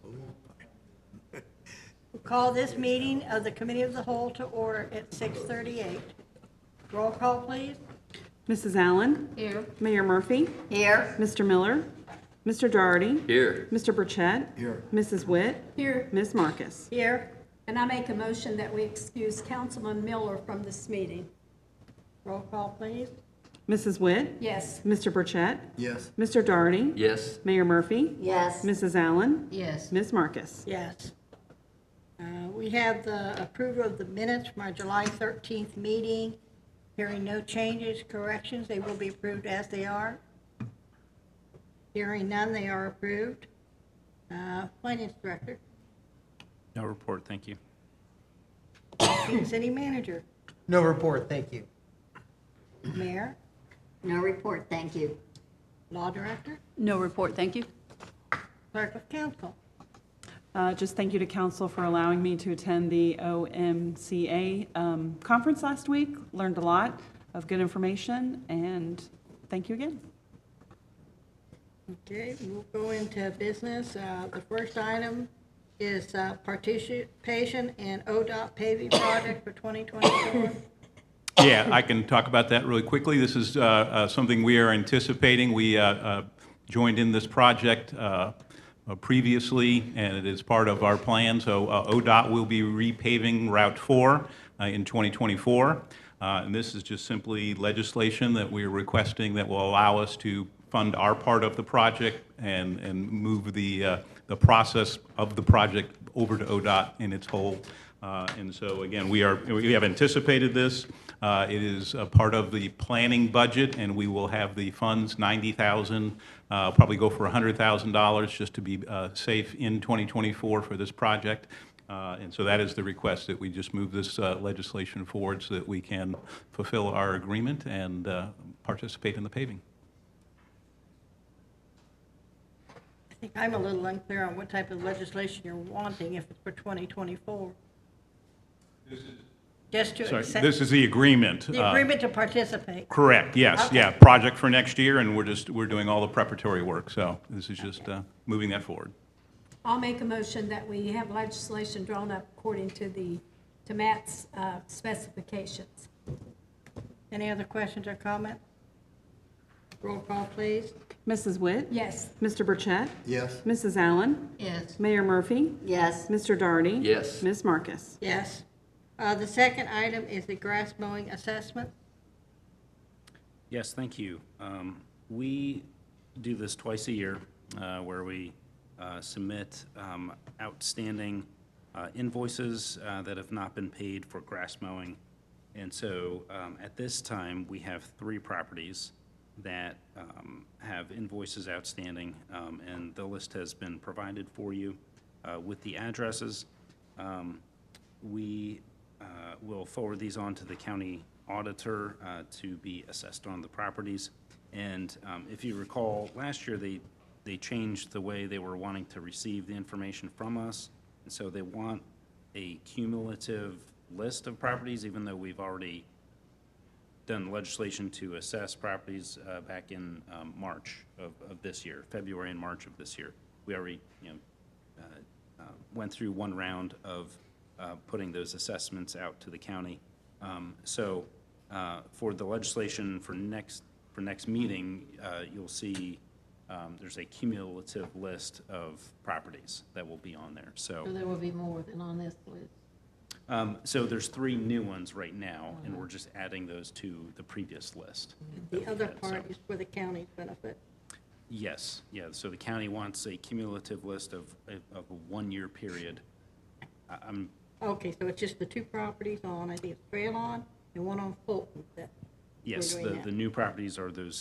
We'll call this meeting of the Committee of the Whole to order at 6:38. Roll call, please. Mrs. Allen? Here. Mayor Murphy? Here. Mr. Miller? Mr. Doherty? Here. Mr. Burchett? Here. Mrs. Witt? Here. Ms. Marcus? Here. And I make a motion that we excuse Councilman Miller from this meeting. Roll call, please. Mrs. Witt? Yes. Mr. Burchett? Yes. Mr. Doherty? Yes. Mayor Murphy? Yes. Mrs. Allen? Yes. Ms. Marcus? Yes. We have the approval of the minutes from our July 13th meeting. Hearing no changes, corrections, they will be approved as they are. Hearing none, they are approved. Finance Director, No report, thank you. City Manager, No report, thank you. Mayor, No report, thank you. Law Director, No report, thank you. Clerk of Council. Just thank you to council for allowing me to attend the OMCA conference last week. Learned a lot of good information, and thank you again. Okay, we'll go into business. The first item is participation in ODOT paving project for 2024. Yeah, I can talk about that really quickly. This is something we are anticipating. We joined in this project previously, and it is part of our plan. So ODOT will be repaving Route 4 in 2024. And this is just simply legislation that we're requesting that will allow us to fund our part of the project and move the process of the project over to ODOT in its whole. And so again, we have anticipated this. It is a part of the planning budget, and we will have the funds, $90,000, probably go for $100,000 just to be safe in 2024 for this project. And so that is the request, that we just move this legislation forward so that we can fulfill our agreement and participate in the paving. I think I'm a little unclear on what type of legislation you're wanting, if it's for 2024. Just to Sorry, accept this is the agreement. the agreement to participate. Correct, yes, Okay. yeah, project for next year, and we're doing all the preparatory work, so this is just moving that forward. I'll make a motion that we have legislation drawn up according to Matt's specifications. Any other questions or comments? Roll call, please. Mrs. Witt? Yes. Mr. Burchett? Yes. Mrs. Allen? Yes. Mayor Murphy? Yes. Mr. Doherty? Yes. Ms. Marcus? Yes. The second item is the grass mowing assessment. Yes, thank you. We do this twice a year, where we submit outstanding invoices that have not been paid for grass mowing. And so at this time, we have 3 properties that have invoices outstanding, and the list has been provided for you with the addresses. We will forward these on to the county auditor to be assessed on the properties. And if you recall, last year they changed the way they were wanting to receive the information from us. And so they want a cumulative list of properties, even though we've already done legislation to assess properties back in March of this year, February and March of this year. We already, went through one round of putting those assessments out to the county. So for the legislation for next meeting, you'll see there's a cumulative list of properties that will be on there. So there will be more than on this list. So there's 3 new ones right now, and we're just adding those to the previous list. The other part is for the county's benefit. Yes, yeah, so the county wants a cumulative list of a 1-year period. I'm Okay, so it's just the 2 properties on, I think it's Trailon and one on Fulton that Yes, we're doing the new properties are the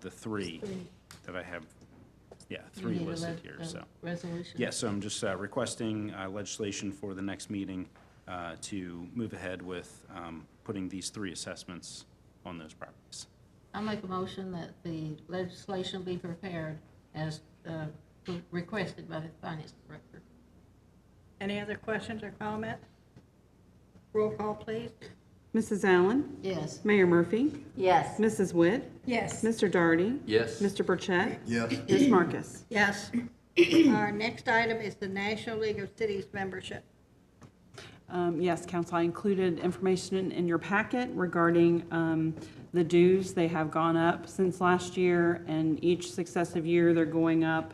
3 that I have, You 3 need a listed here, so. Resolution. Yes, so I'm just requesting legislation for the next meeting to move ahead with putting these 3 assessments on those properties. I make a motion that the legislation be prepared as requested by the finance director. Any other questions or comments? Roll call, please. Mrs. Allen? Yes. Mayor Murphy? Yes. Mrs. Witt? Yes. Mr. Doherty? Yes. Mr. Burchett? Yes. Ms. Marcus? Yes. Our next item is the National League of Cities membership. Yes, council, I included information in your packet regarding the dues. They have gone up since last year, and each successive year, they're going up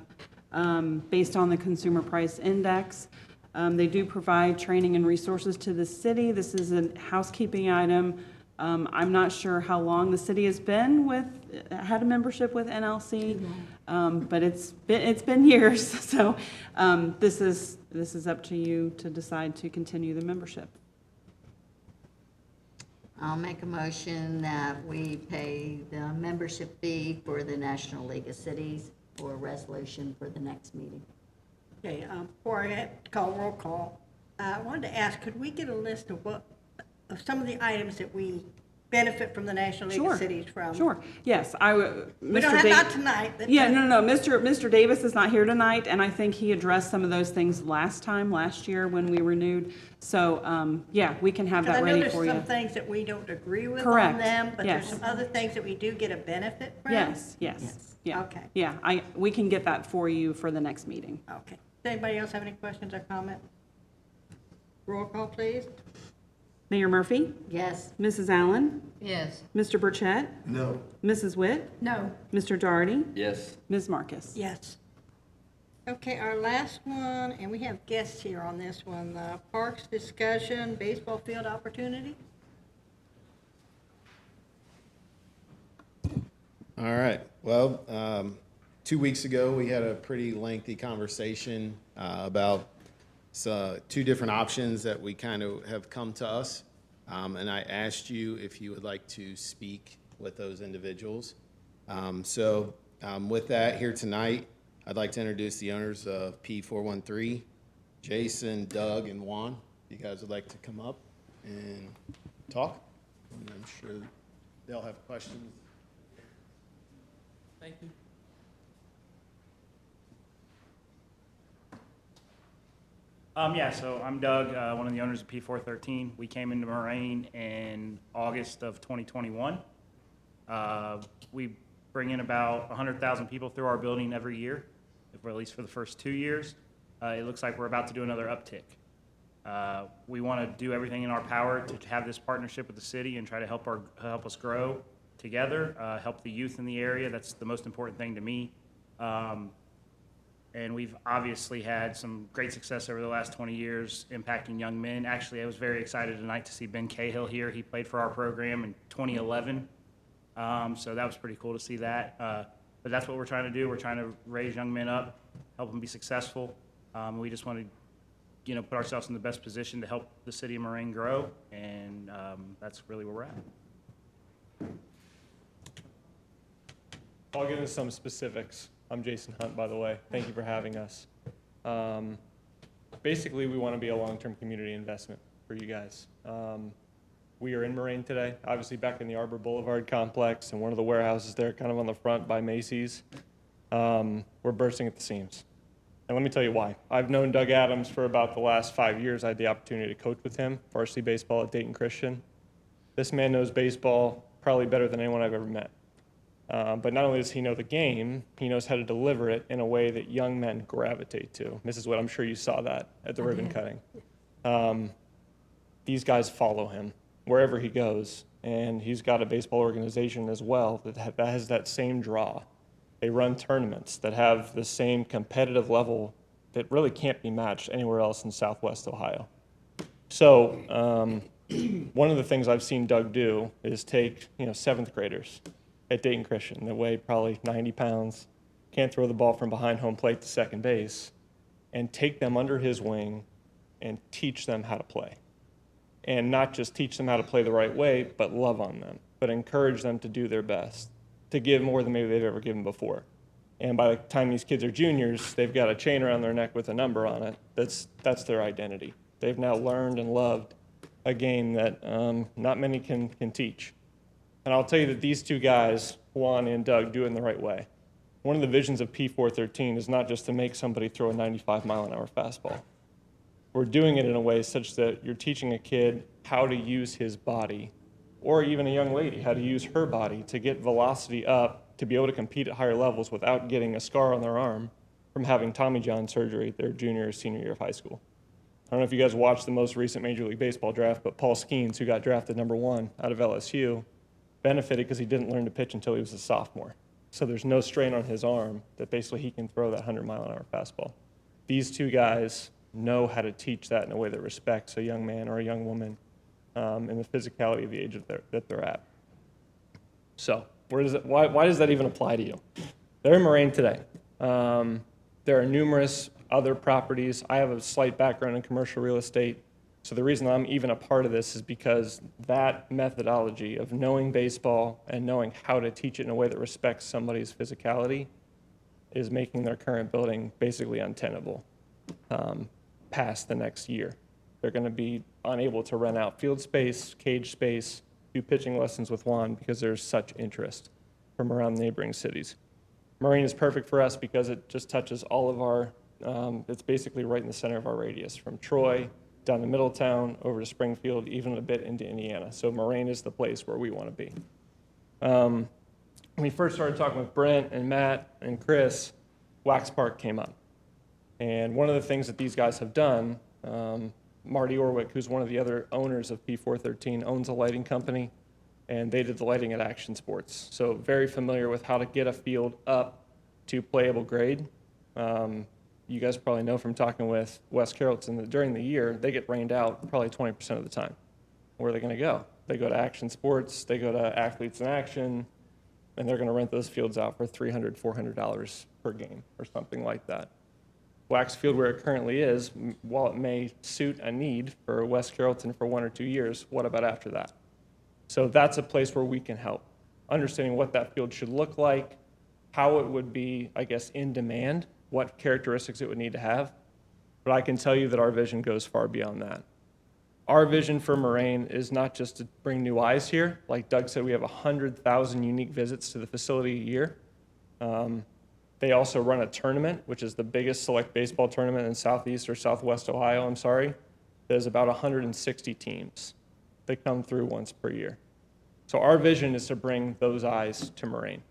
based on the Consumer Price Index. They do provide training and resources to the city. This is a housekeeping item. I'm not sure how long the city has been had a membership with NLC, but it's been years. So this is up to you to decide to continue the membership. I'll make a motion that we pay the membership fee for the National League of Cities for a resolution for the next meeting. Okay, before I call roll call, I wanted to ask, could we get a list of some of the items that we benefit from the National League Sure. of Cities from? Sure, yes, We don't have, not tonight, but. Yeah, no, Mr. Davis is not here tonight, and I think he addressed some of those things last year when we renewed. So, yeah, we can have Because that I know ready there's for you. some things that we don't agree with on Correct, them, but there's yes. some other things that we do get a benefit from? Yes, Yes. yeah. Okay. Yeah, we can get that for you for the next meeting. Okay. Does anybody else have any questions or comments? Roll call, please. Mayor Murphy? Yes, Mrs. Allen? Yes, Mr. Burchett? No. Mrs. Witt? No, Mr. Doherty? Yes. Ms. Marcus? Yes. Okay, our last one, and we have guests here on this one, parks discussion, baseball field opportunity. All right. Well, 2 weeks ago, we had a pretty lengthy conversation about two different options that we kind of have come to us. And I asked you if you would like to speak with those individuals. With that, here tonight, I'd like to introduce the owners of P413, Jason, Doug, and Juan. If you guys would like to come up and talk, and I'm sure they'll have questions. Thank you. So I'm Doug, one of the owners of P413. We came into Moraine in August of 2021. We bring in about 100,000 people through our building every year, or at least for the first 2 years. It looks like we're about to do another uptick. We want to do everything in our power to have this partnership with the city and try to help us grow together, help the youth in the area. That's the most important thing to me. And we've obviously had some great success over the last 20 years impacting young men. Actually, I was very excited tonight to see Ben Cahill here. He played for our program in 2011. So that was pretty cool to see that. But that's what we're trying to do. We're trying to raise young men up, help them be successful. We just want to, put ourselves in the best position to help the city of Moraine grow. And that's really where we're at. I'll get into some specifics. I'm Jason Hunt, by the way. Thank you for having us. Basically, we want to be a long-term community investment for you guys. We are in Moraine today, obviously back in the Arbor Boulevard complex and one of the warehouses there kind of on the front by Macy's. We're bursting at the seams. And let me tell you why. I've known Doug Adams for about the last 5 years. I had the opportunity to coach with him, varsity baseball at Dayton Christian. This man knows baseball probably better than anyone I've ever met. But not only does he know the game, he knows how to deliver it in a way that young men gravitate to. Mrs. Witt, I'm sure you saw that at the ribbon cutting. These guys follow him wherever he goes, and he's got a baseball organization as well that has that same draw. They run tournaments that have the same competitive level that really can't be matched anywhere else in Southwest Ohio. So one of the things I've seen Doug do is take, seventh graders at Dayton Christian that weigh probably 90 pounds, can't throw the ball from behind home plate to second base, and take them under his wing and teach them how to play. And not just teach them how to play the right way, but love on them, but encourage them to do their best, to give more than maybe they've ever given before. And by the time these kids are juniors, they've got a chain around their neck with a number on it. That's their identity. They've now learned and loved a game that not many can teach. And I'll tell you that these two guys, Juan and Doug, do it in the right way. One of the visions of P413 is not just to make somebody throw a 95-mile-an-hour fastball. We're doing it in a way such that you're teaching a kid how to use his body, or even a young lady how to use her body to get velocity up, to be able to compete at higher levels without getting a scar on their arm, from having Tommy John surgery their junior or senior year of high school. I don't know if you guys watched the most recent Major League Baseball draft, but Paul Skeens, who got drafted #1 out of LSU, benefited because he didn't learn to pitch until he was a sophomore. So there's no strain on his arm that basically he can throw that 100-mile-an-hour fastball. These two guys know how to teach that in a way that respects a young man or a young woman in the physicality of the age that they're at. So why does that even apply to you? They're in Moraine today. There are numerous other properties. I have a slight background in commercial real estate, so the reason I'm even a part of this is because that methodology of knowing baseball and knowing how to teach it in a way that respects somebody's physicality is making their current building basically untenable past the next year. They're going to be unable to rent out field space, cage space, do pitching lessons with Juan because there's such interest from around the neighboring cities. Moraine is perfect for us because it just touches all of our, it's basically right in the center of our radius, from Troy down to Middletown, over to Springfield, even a bit into Indiana. So Moraine is the place where we want to be. When we first started talking with Brent and Matt and Chris, Wax Park came up. And one of the things that these guys have done, Marty Orwick, who's one of the other owners of P413, owns a lighting company, and they did the lighting at Action Sports. So very familiar with how to get a field up to playable grade. You guys probably know from talking with Wes Carrollton that during the year, they get rained out probably 20% of the time. Where are they going to go? They go to Action Sports, they go to Athletes in Action, and they're going to rent those fields out for $300, $400 per game or something like that. Wax Field, where it currently is, while it may suit a need for Wes Carrollton for 1 or 2 years, what about after that? So that's a place where we can help. Understanding what that field should look like, how it would be, I guess, in demand, what characteristics it would need to have. But I can tell you that our vision goes far beyond that. Our vision for Moraine is not just to bring new eyes here. Like Doug said, we have 100,000 unique visits to the facility a year. They also run a tournament, which is the biggest select baseball tournament in Southeast or Southwest Ohio, There's about 160 teams that come through once per year. So our vision is to bring those eyes to Moraine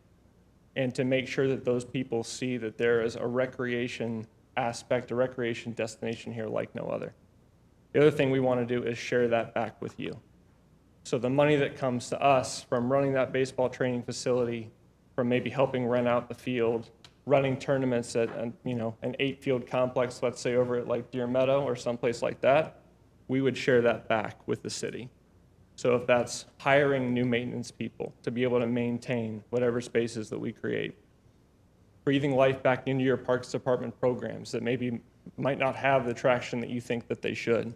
and to make sure that those people see that there is a recreation aspect, a recreation destination here like no other. The other thing we want to do is share that back with you. So the money that comes to us from running that baseball training facility, from maybe helping rent out the field, running tournaments at an 8-field complex, let's say over at like Deer Meadow or someplace like that, we would share that back with the city. So if that's hiring new maintenance people to be able to maintain whatever spaces that we create, breathing life back into your Parks Department programs that maybe might not have the traction that you think that they should,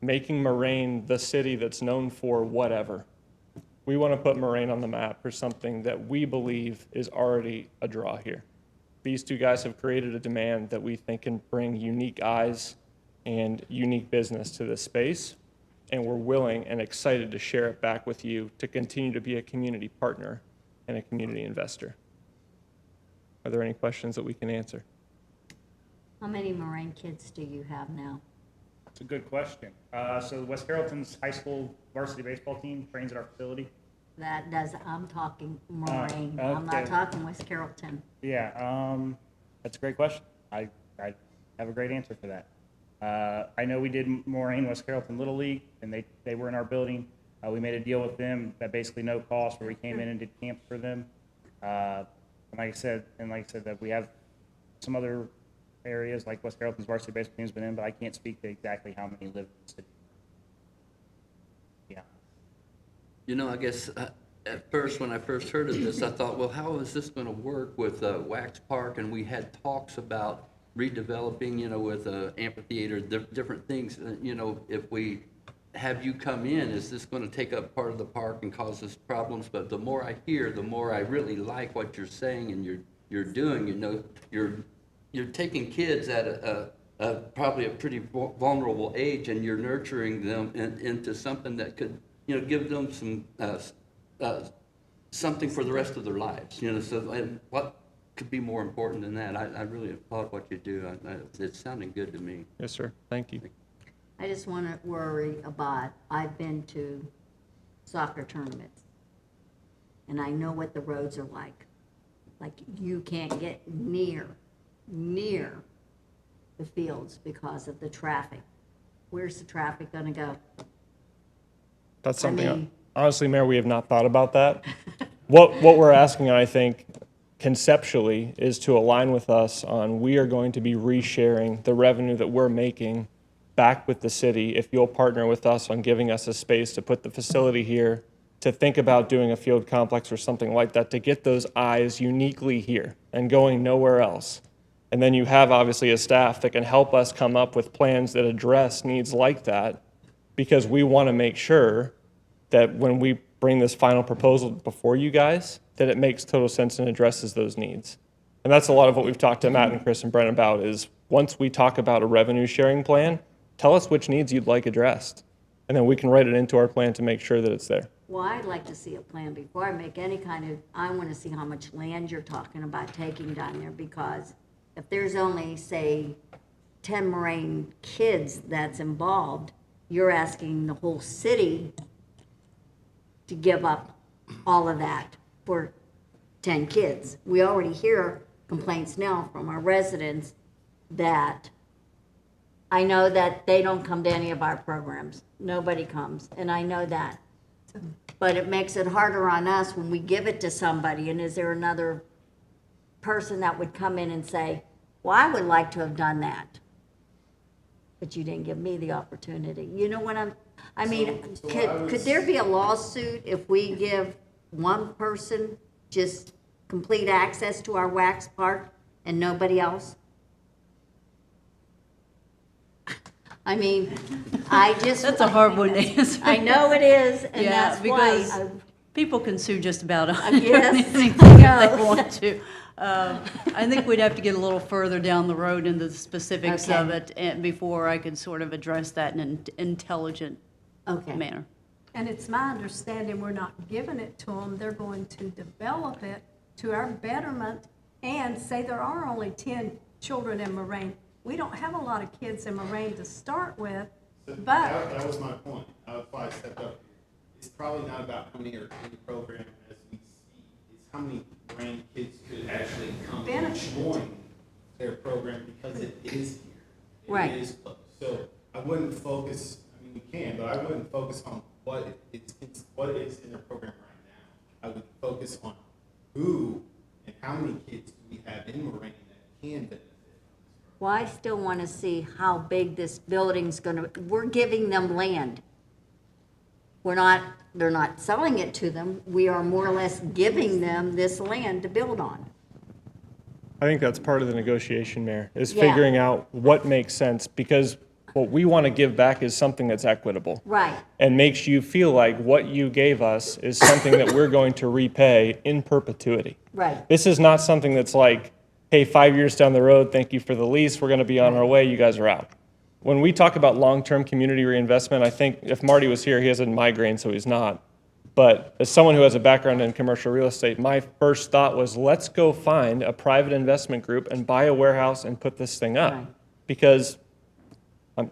making Moraine the city that's known for whatever. We want to put Moraine on the map for something that we believe is already a draw here. These two guys have created a demand that we think can bring unique eyes and unique business to this space, and we're willing and excited to share it back with you to continue to be a community partner and a community investor. Are there any questions that we can answer? How many Moraine kids do you have now? It's a good question. So West Carrollton's high school varsity baseball team trains at our facility. I'm talking Moraine. I'm okay. not talking West Carrollton. Yeah, that's a great question. I have a great answer for that. I know we did Moraine West Carrollton Little League, and they were in our building. We made a deal with them at basically no cost, where we came in and did camps for them. And like I said, that we have some other areas like West Carrollton's varsity baseball team's been in, but I can't speak to exactly how many live in the city. Yeah. I guess at first, when I first heard of this, I thought, well, how is this going to work with Wax Park? And we had talks about redeveloping, with amphitheater, different things. If we have you come in, is this going to take up part of the park and cause us problems? But the more I hear, the more I really like what you're saying and you're doing. You're taking kids at probably a pretty vulnerable age, and you're nurturing them into something that could, give them some something for the rest of their lives. So and what could be more important than that? I really applaud what you do. It's sounding good to me. Yes, sir. Thank you. I just want to worry about, I've been to soccer tournaments, and I know what the roads are like like you can't get near the fields because of the traffic. Where's the traffic gonna go? That's I something, mean- honestly, Mayor, we have not thought about that. What we're asking, I think, conceptually, is to align with us on, we are going to be resharing the revenue that we're making back with the city if you'll partner with us on giving us a space to put the facility here, to think about doing a field complex or something like that, to get those eyes uniquely here and going nowhere else. And then you have obviously a staff that can help us come up with plans that address needs like that, because we want to make sure that when we bring this final proposal before you guys, that it makes total sense and addresses those needs. And that's a lot of what we've talked to Matt and Chris and Brent about, is once we talk about a revenue sharing plan, tell us which needs you'd like addressed. And then we can write it into our plan to make sure that it's there. Well, I'd like to see a plan before I make any kind of, I want to see how much land you're talking about taking down there, because if there's only, say, 10 Moraine kids that's involved, you're asking the whole city to give up all of that for 10 kids. We already hear complaints now from our residents that, I know that they don't come to any of our programs. Nobody comes, and I know that. But it makes it harder on us when we give it to somebody, and is there another person that would come in and say, well, I would like to have done that, but you didn't give me the opportunity. You know what I mean, could there be a lawsuit if we give one person just complete access to our wax park and nobody else? I mean, I just. That's a hard one to answer. I know it is, and Yeah, that's why. because people can sue just about Yes, anything I if they know. want to. I think we'd have to get a little further down the road into the specifics of Okay. it and before I could sort of address that in an intelligent Okay. manner. And it's my understanding we're not giving it to them, they're going to develop it to our betterment, and say there are only 10 children in Moraine. We don't have a lot of kids in Moraine to start with, but, That was my point. That's why I stepped up. It's probably not about how many are in the program as we see. It's how many brain kids could actually come and Benefit. join their program, because it is here. Right. It is close. So I wouldn't focus, I mean, we can, but I wouldn't focus on what what is in their program right now. I would focus on who and how many kids do we have in Moraine that can benefit. Well, I still want to see how big this building's gonna, we're giving them land. They're not selling it to them, we are more or less giving them this land to build on. I think that's part of the negotiation, Mayor, is Yeah. figuring out what makes sense, because what we want to give back is something that's equitable. Right, And makes you feel like what you gave us is something that we're going to repay in perpetuity. right, This is not something that's like, hey, 5 years down the road, thank you for the lease, we're going to be on our way, you guys are out. When we talk about long-term community reinvestment, I think if Marty was here, he has a migraine, so he's not. But as someone who has a background in commercial real estate, my first thought was, let's go find a private investment group and buy a warehouse and put this thing up. Right. Because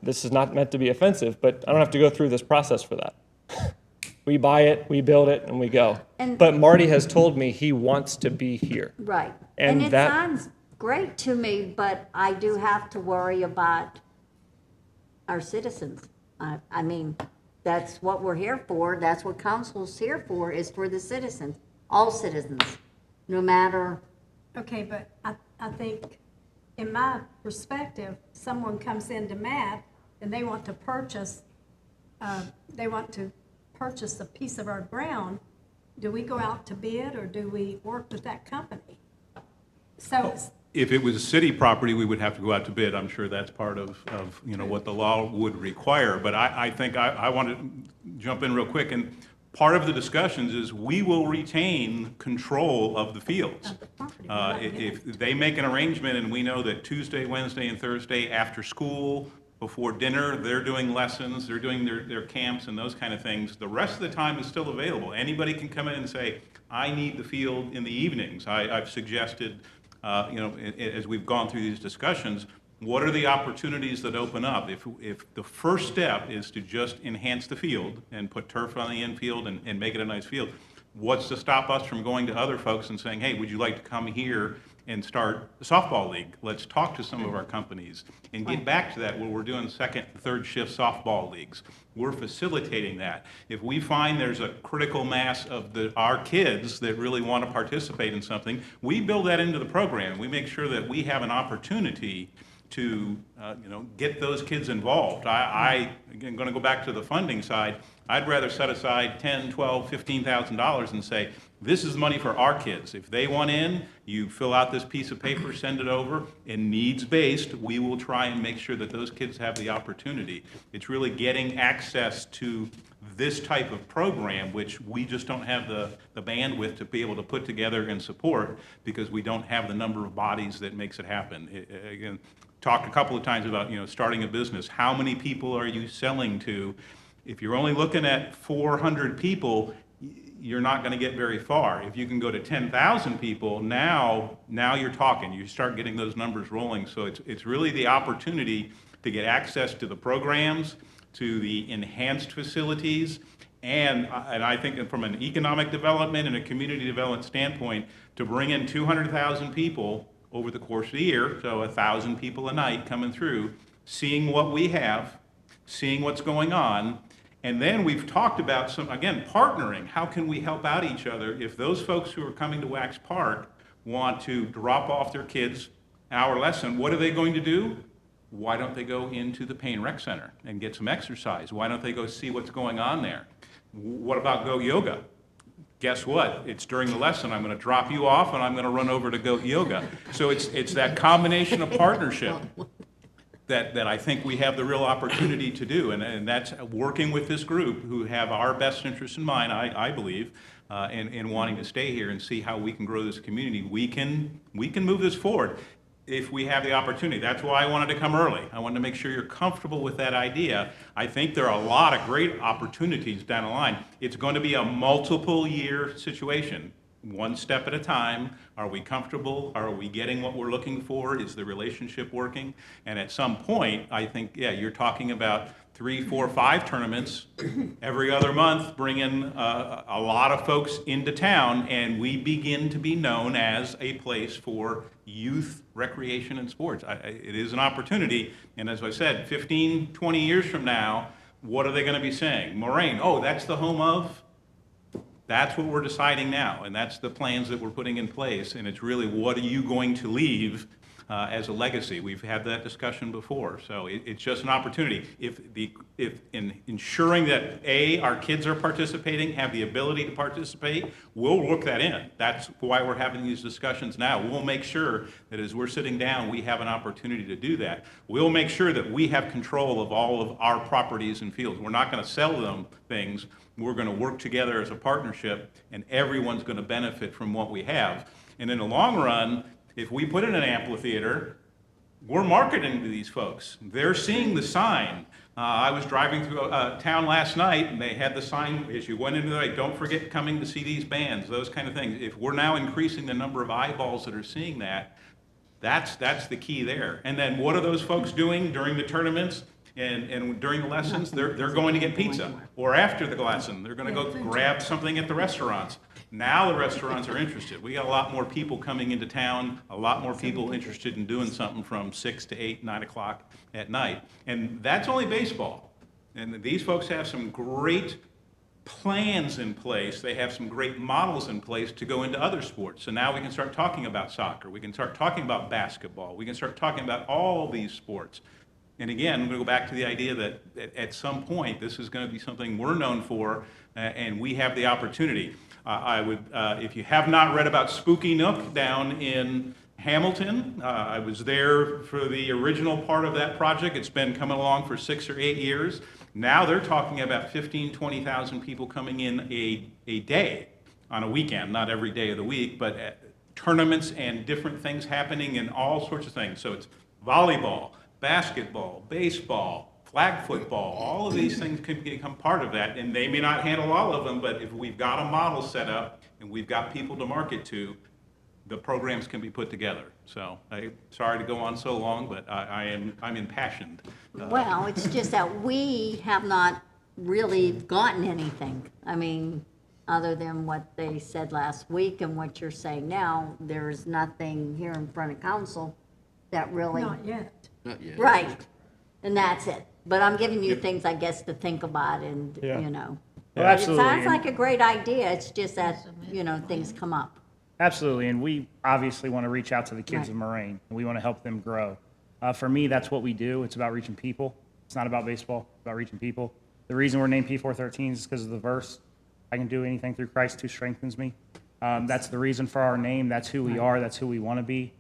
this is not meant to be offensive, but I don't have to go through this process for that. We buy it, we build it, and we go. And- But Marty has told me he wants to be here. right. And And it that- sounds great to me, but I do have to worry about our citizens. I mean, that's what we're here for, that's what council's here for, is for the citizens, all citizens, no matter, okay, but I think, in my perspective, someone comes into Matt and they want to purchase a piece of our ground. Do we go out to bid, or do we work with that company? So, If it was city property, we would have to go out to bid. I'm sure that's part of what the law would require. But I think I want to jump in real quick. And part of the discussions is we will retain control of the fields. of the property, we're not giving If they make an arrangement and we know that Tuesday, Wednesday, and Thursday after school, before dinner, they're doing lessons, they're doing their camps and those kind of things, the rest of the time is still available. Anybody can come in and say, I need the field in the evenings. I've suggested, as we've gone through these discussions, what are the opportunities that open up? If the first step is to just enhance the field and put turf on the infield and make it a nice field, what's to stop us from going to other folks and saying, hey, would you like to come here and start a softball league? Let's talk to some of our companies and get back to that where we're doing second, third shift softball leagues. We're facilitating that. If we find there's a critical mass of our kids that really want to participate in something, we build that into the program. We make sure that we have an opportunity to get those kids involved. Again, going to go back to the funding side, I'd rather set aside $10,000, $12,000, $15,000 and say, this is money for our kids. If they want in, you fill out this piece of paper, send it over, and needs-based, we will try and make sure that those kids have the opportunity. It's really getting access to this type of program, which we just don't have the bandwidth to be able to put together and support because we don't have the number of bodies that makes it happen. Again, talked a couple of times about starting a business. How many people are you selling to? If you're only looking at 400 people, you're not going to get very far. If you can go to 10,000 people, now you're talking. You start getting those numbers rolling. So it's really the opportunity to get access to the programs, to the enhanced facilities, and I think from an economic development and a community development standpoint, to bring in 200,000 people over the course of the year, so 1,000 people a night coming through, seeing what we have, seeing what's going on. And then we've talked about partnering. How can we help out each other? If those folks who are coming to Wax Park want to drop off their kids' hour lesson, what are they going to do? Why don't they go into the Payne Rec Center and get some exercise? Why don't they go see what's going on there? What about Goat Yoga? Guess what? It's during the lesson. I'm going to drop you off and I'm going to run over to Goat Yoga. So it's that combination of partnership that I think we have the real opportunity to do, and that's working with this group who have our best interests in mind, I believe, in wanting to stay here and see how we can grow this community. We can move this forward if we have the opportunity. That's why I wanted to come early. I wanted to make sure you're comfortable with that idea. I think there are a lot of great opportunities down the line. It's going to be a multiple year situation. One step at a time. Are we comfortable? Are we getting what we're looking for? Is the relationship working? And at some point, I think, you're talking about 3, 4, 5 tournaments every other month, bringing a lot of folks into town, and we begin to be known as a place for youth recreation and sports. It is an opportunity, and as I said, 15, 20 years from now, what are they going to be saying? Moraine, oh, that's the home of? That's what we're deciding now, and that's the plans that we're putting in place, and it's really what are you going to leave as a legacy. We've had that discussion before, so it's just an opportunity. If in ensuring that our kids are participating, have the ability to participate, we'll work that in. That's why we're having these discussions now. We'll make sure that as we're sitting down, we have an opportunity to do that. We'll make sure that we have control of all of our properties and fields. We're not going to sell them things. We're going to work together as a partnership, and everyone's going to benefit from what we have. And in the long run, if we put in an amphitheater, we're marketing to these folks. They're seeing the sign. I was driving through town last night, and they had the sign as you went into the night, don't forget coming to see these bands, those kind of things. If we're now increasing the number of eyeballs that are seeing that, that's the key there. And then what are those folks doing during the tournaments? And during the lessons, they're going to get pizza. Or after the lesson, they're going to go grab something at the restaurants. Now the restaurants are interested. We got a lot more people coming into town, a lot more people interested in doing something from 6 to 8, 9 o'clock at night. And that's only baseball. And these folks have some great plans in place. They have some great models in place to go into other sports. So now we can start talking about soccer. We can start talking about basketball. We can start talking about all these sports. And again, I'm going to go back to the idea that at some point, this is going to be something we're known for, and we have the opportunity. If you have not read about Spooky Nook down in Hamilton, I was there for the original part of that project. It's been coming along for 6 or 8 years. Now they're talking about 15,000, 20,000 people coming in a day on a weekend, not every day of the week, but tournaments and different things happening and all sorts of things. So it's volleyball, basketball, baseball, flag football, all of these things can become part of that, and they may not handle all of them, but if we've got a model set up and we've got people to market to, the programs can be put together. So I'm sorry to go on so long, but I'm impassioned. Well, it's just that we have not really gotten anything. I mean, other than what they said last week and what you're saying now, there's nothing here in front of council that really. Not yet. Not yet. Right, and that's it. But I'm giving you things, I guess, to think about and, Yeah. you know. Yeah, But absolutely. It sounds like a great idea, it's just that, you know, things come up. Absolutely, and we obviously want to reach out to the kids Right. of Moraine. We want to help them grow. For me, that's what we do. It's about reaching people. It's not about baseball. It's about reaching people. The reason we're named P413 is because of the verse, I can do anything through Christ who strengthens me. That's the reason for our name. That's who we are. That's who we want to be.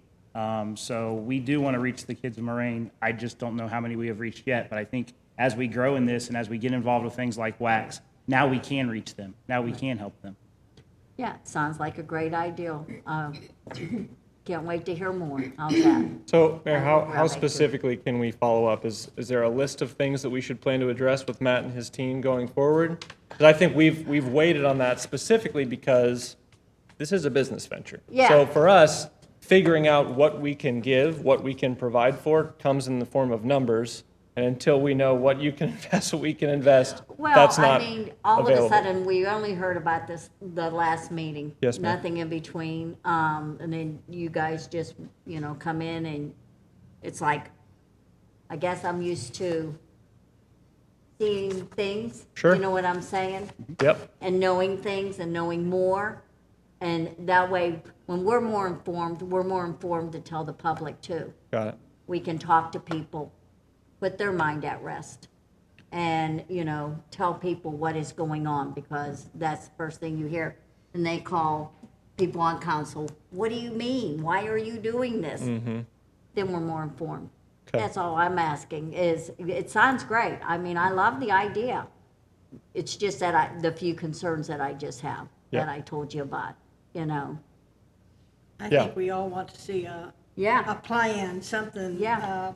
So we do want to reach the kids of Moraine. I just don't know how many we have reached yet, but I think as we grow in this and as we get involved with things like WAX, now we can reach them. Now we can help them. Yeah, it sounds like a great idea. Can't wait to hear more. How's that? So, Mayor, I how, will grab how it, too. specifically can we follow up? Is there a list of things that we should plan to address with Matt and his team going forward? Because I think we've waited on that specifically because this is a business venture. Yeah. So for us, figuring out what we can give, what we can provide for, comes in the form of numbers. And until we know what you can invest, what we can invest, Well, that's I not mean, all available. of a sudden, we only heard about this the last meeting. Yes, ma'am. Nothing in between, and then you guys just, you know, come in and it's like, I guess I'm used to seeing things. Sure. You know what I'm saying? Yep, And knowing things and knowing more. And that way, when we're more informed to tell the public too. got it. We can talk to people, put their mind at rest, and, you know, tell people what is going on, because that's the first thing you hear. And they call people on council, what do you mean? Why are you doing this? Then we're more informed. Okay. That's all I'm asking, is, it sounds great. I mean, I love the idea. It's just that the few concerns that I just have, that Yeah. I told you about, you know. I Yeah. think we all want to see a Yeah, plan, something. Yeah.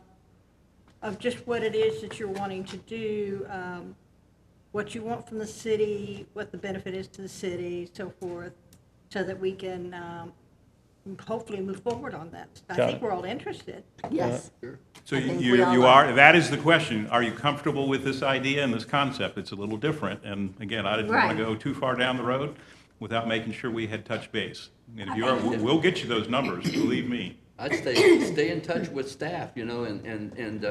Of just what it is that you're wanting to do, what you want from the city, what the benefit is to the city, so forth, so that we can hopefully move forward on that. I Got think it. we're all interested. yes. So I think you we all you are. are, that is the question. Are you comfortable with this idea and this concept? It's a little different. And again, I didn't want Right. to go too far down the road without making sure we had touched base. And if you are, we'll get you those numbers, believe me. I'd stay in touch with staff, you know, and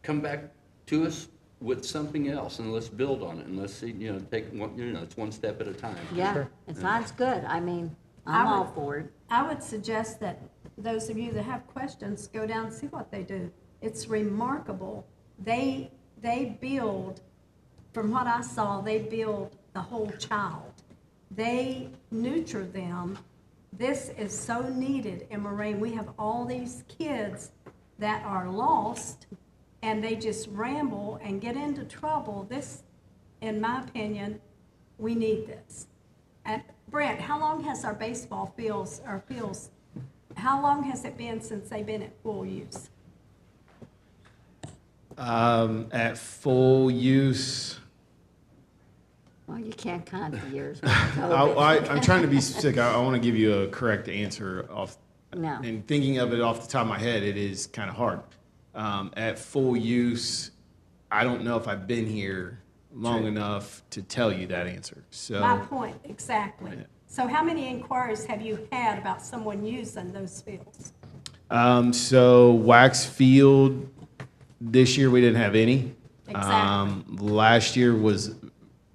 come back to us with something else, and let's build on it, and let's see, you know, take one, you know, it's one step at a time. Yeah, it sounds good. I mean, I'm all for it. I would suggest that those of you that have questions, go down and see what they do. It's remarkable. They build, from what I saw, they build the whole child. They nurture them. This is so needed in Moraine. We have all these kids that are lost, and they just ramble and get into trouble. This, in my opinion, we need this. And Brent, how long has our baseball fields, how long has it been since they've been at full use? At full use, Well, you can't count the years. I'm trying to be specific. I want to give you a correct answer off. No. And thinking of it off the top of my head, it is kind of hard. At full use, I don't know if I've been here long enough to tell you that answer. So. My point, exactly. So how many inquiries have you had about someone using those fields? So Wax Field, this year we didn't have any. Exactly. Last year was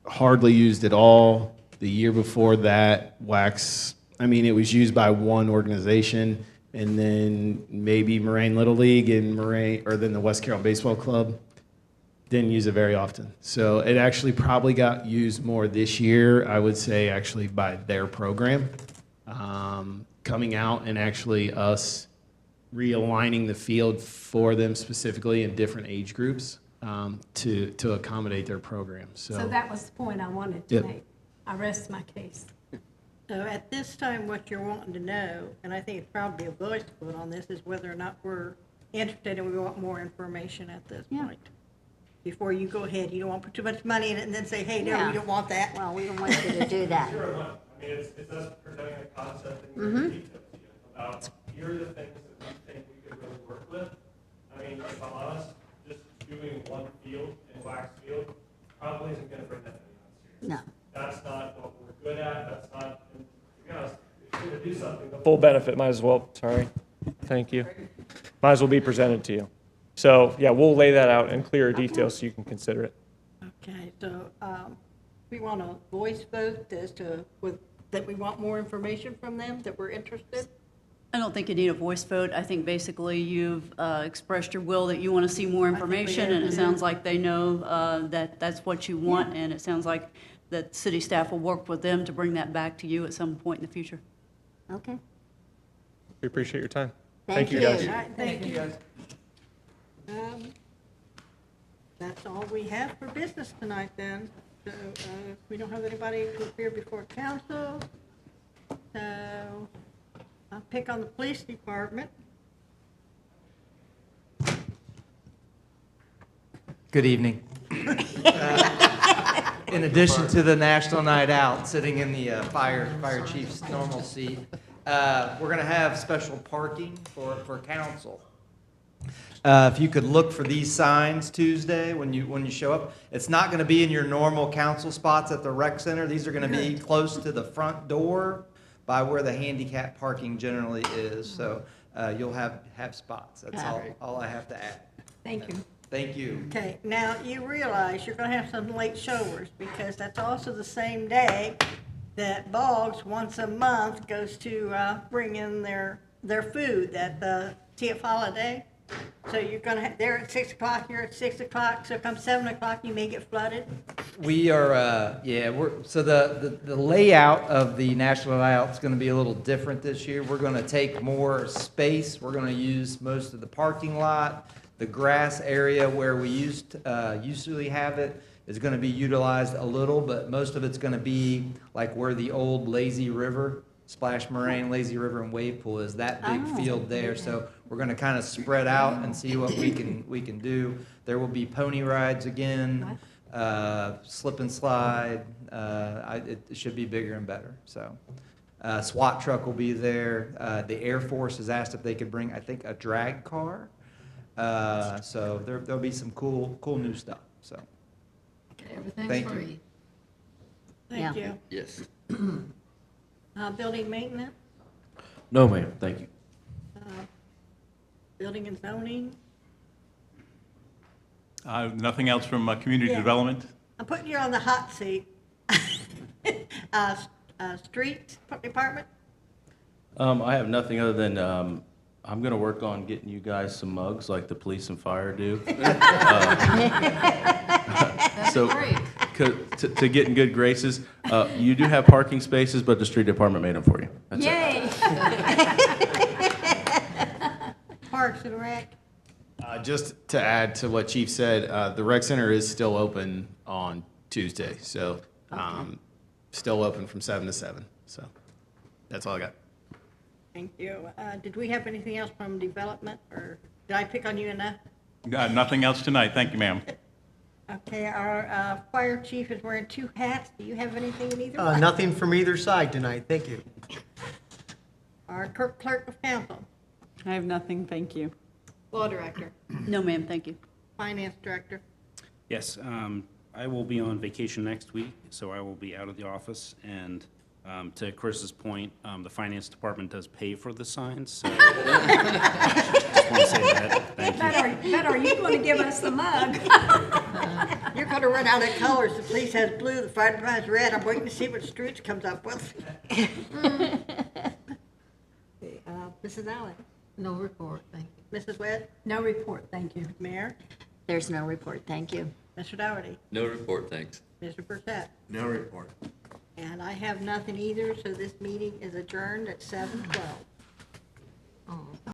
hardly used at all. The year before that, Wax, I mean, it was used by one organization, and then maybe Moraine Little League and Moraine, or then the West Carroll Baseball Club. Didn't use it very often. So it actually probably got used more this year, I would say, actually by their program. Coming out and actually us realigning the field for them specifically in different age groups to accommodate their program. So So that was the point I wanted to Yep. make. I rest my case. So at this time, what you're wanting to know, and I think it's probably a voice vote on this, is whether or not we're interested and we want more information at this Yeah. point. Before you go ahead, you don't want to put too much money in it and then say, hey, no, Yeah. we don't want that. Well, we don't want you to do that. Sure, I mean, it's us presenting a concept and giving details to you about, here are the things that we think we could really work with. I mean, if I'm honest, just doing one field in Wax Field probably isn't gonna bring that many on serious. No. That's not what we're good at. full benefit, might as well, sorry, thank you. Might as well be presented to you. So, yeah, we'll lay that out in clearer detail so you can consider it. Okay, so we want a voice vote as to, that we want more information from them, that we're interested? I don't think you need a voice vote. I think basically you've expressed your will that you want to see more information, and it sounds like they know that that's what you want, and it sounds like that city staff will work with them to bring that back to you at some point in the future. Okay. We appreciate your time. Thank you, you. guys. All right, thank you. That's all we have for business tonight then. So we don't have anybody to appear before council. So I'll pick on the police department. Good evening. In addition to the National Night Out, sitting in the fire chief's normal seat, we're going to have special parking for council. If you could look for these signs Tuesday when you show up, it's not going to be in your normal council spots at the rec center. These are going to be close to the front door by where the handicap parking generally is. So you'll have spots. That's all I have to add. Thank you. Thank you. Okay, now you realize you're gonna have some late showers because that's also the same day that Boggs once a month goes to bring in their food at the TF Holiday. So you're gonna they're at 6 o'clock, you're at 6 o'clock, so come 7 o'clock, you may get flooded. We are, so the layout of the National Night Out is going to be a little different this year. We're going to take more space. We're going to use most of the parking lot. The grass area where we usually have it is going to be utilized a little, but most of it's going to be like where the old lazy river, Splash Moraine, Lazy River and Wave Pool is, that big field there. So we're going to kind of spread out and see what we can do. There will be pony rides again, slip and slide. It should be bigger and better. So SWAT truck will be there. The Air Force has asked if they could bring, I think, a drag car. So there'll be some cool new stuff. So Everything's Thank you. free. Thank Yeah. you. Yes. Building maintenance, No, ma'am, thank you. building and zoning. Nothing else from community Yeah. development? I'm putting you on the hot seat. Street department? I have nothing other than, I'm gonna work on getting you guys some mugs like the police and fire do. So, great. to get in good graces, you do have parking spaces, but the street department made them for you. That's it. Yay. Parks and Rec? Just to add to what Chief said, the rec center is still open on Tuesday, so still open from 7 to 7. So that's all I got. Thank you. Did we have anything else from development, or did I pick on you enough? Nothing else tonight. Thank you, ma'am. Okay, our fire chief is wearing 2 hats. Do you have anything in either one? Nothing from either side tonight. Thank you. Our clerk of council, I have nothing, thank you. law director, No, ma'am, thank you. finance director. Yes, I will be on vacation next week, so I will be out of the office. And to Chris's point, the finance department does pay for the signs, so just want to say that. Thank you. But are you going to give us the mug? You're gonna run out of colors. The police has blue, the fire department has red. I'm waiting to see what Streets comes up with. Mrs. Allen, No report, thank you. Mrs. Webb, No report, thank you. Mayor, There's no report, thank you. Mr. Dougherty, No report, thanks. Mr. Burchett. No report. And I have nothing either, so this meeting is adjourned at 7:12.